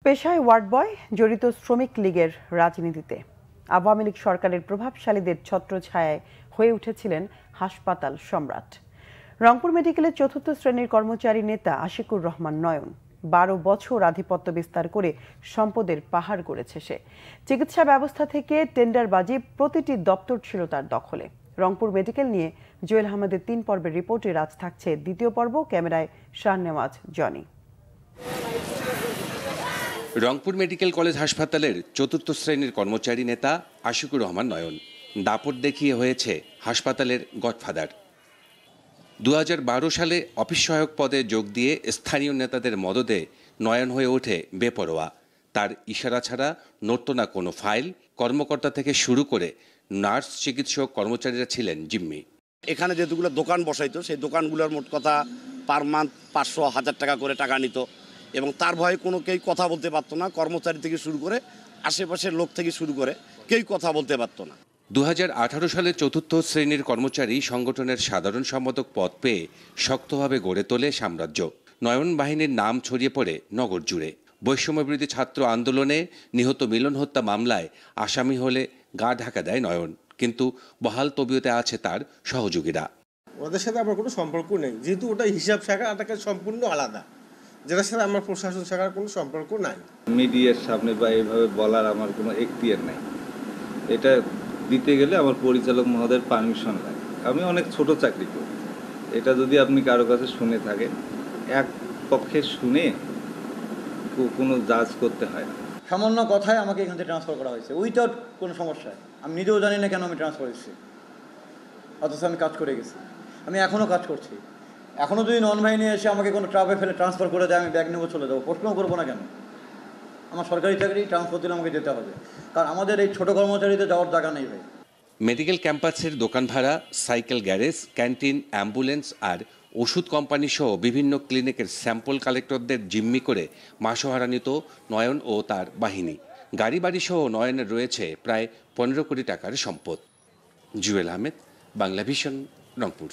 পেশায় ward boy জড়িত শ্রমিক লীগের রাজনীতিতে আওয়ামী লীগ সরকারের প্রভাবশালীদের ছত্রছায়ায় হয়ে উঠেছিলেন হাসপাতাল সম্রাট। রংপুর মেডিকেলের চতুর্থ শ্রেণীর কর্মচারী নেতা আশিকুর রহমান নয়ন 12 বছর আধিপত্য বিস্তার করে সম্পদের পাহাড় গড়েছে সে। চিকিৎসা ব্যবস্থা থেকে টেন্ডারবাজি প্রতিটি দপ্তর ছিল তার দখলে। রংপুর মেডিকেল নিয়ে জুয়েল আহমেদের 3 পর্বের রিপোর্টে আজ থাকছে দ্বিতীয় পর্ব। ক্যামেরায় শাহনেওয়াজ জনি। রংপুর মেডিকেল কলেজ হাসপাতালের চতুর্থ শ্রেণীর কর্মচারী নেতা আশিকুর রহমান নয়ন দাপট দেখিয়ে হয়েছে হাসপাতালের গডফাদার। 2012 সালে অফিস সহায়ক পদে যোগ দিয়ে স্থানীয় নেতাদের মদদে নয়ন হয়ে ওঠে বেপরোয়া। তার ইশারা ছাড়া নড়ত না কোনো ফাইল। কর্মকর্তা থেকে শুরু করে নার্স, চিকিৎসক, কর্মচারীরা ছিলেন জিম্মি। এখানে যেগুলো দোকান বসাইতো সেই দোকানগুলোর মোট কথা পার মান্থ 500-1000 টাকা করে টাকা নিত এবং তার ভয়ে কোনো কেউ কথা বলতে পারতো না। কর্মচারী থেকে শুরু করে আশেপাশের লোক থেকে শুরু করে কেউ কথা বলতে পারতো না। 2018 সালে চতুর্থ শ্রেণীর কর্মচারী সংগঠনের সাধারণ সম্পাদক পদ পেয়ে শক্তভাবে গড়ে তোলে সাম্রাজ্য। নয়ন বাহিনীর নাম ছড়িয়ে পড়ে নগর জুড়ে। বৈষম্যবিরোধী ছাত্র আন্দোলনে নিহত মিলন হত্যা মামলায় আসামি হলে গা ঢাকা দেয় নয়ন, কিন্তু বহাল তবিয়তে আছে তার সহযোগীরা। ওদের সাথে আমার কোনো সম্পর্ক নেই, যেহেতু ওটা হিসাব শাখা এটাকে সম্পূর্ণ আলাদা, যেটার সাথে আমার প্রশাসন শাখার কোনো সম্পর্ক নাই। মিডিয়ার সামনে বা এইভাবে বলার আমার কোনো এখতিয়ার নাই। এটা দিতে গেলে আমার পরিচালক মহোদয়ের পারমিশন লাগে। আমি অনেক ছোট চাকরি করি। এটা যদি আপনি কারো কাছে শুনে থাকেন, এক পক্ষে শুনে কোনো জাজ করতে হয় না। সামান্য কথায় আমাকে এখান থেকে ট্রান্সফার করা হয়েছে, উইথাউট কোনো সমস্যা। আমি নিজেও জানি না কেন আমি ট্রান্সফার হয়েছি, অথচ আমি কাজ করে গেছি। আমি এখনও কাজ করছি। এখনও যদি নন বাহিনী এসে আমাকে কোনো ট্রাফে ফেলে ট্রান্সফার করে দেয়, আমি ব্যাগ নেবো, চলে যাবো, প্রশ্নও করবো না কেন। আমার সরকারি চাকরি, ট্রান্সফার দিলে আমাকে যেতে হবে, কারণ আমাদের এই ছোটো কর্মচারীদের যাওয়ার জায়গা নেই ভাই। মেডিকেল ক্যাম্পাসের দোকান ভাড়া, সাইকেল গ্যারেজ, ক্যান্টিন, অ্যাম্বুলেন্স আর ওষুধ কোম্পানি সহ বিভিন্ন ক্লিনিকের স্যাম্পল কালেক্টরদের জিম্মি করে মাসোহারা নিত নয়ন ও তার বাহিনী। গাড়ি বাড়ি সহ নয়নের রয়েছে প্রায় 15 কোটি টাকার সম্পদ। জুয়েল আহমেদ, বাংলা ভিশন, রংপুর।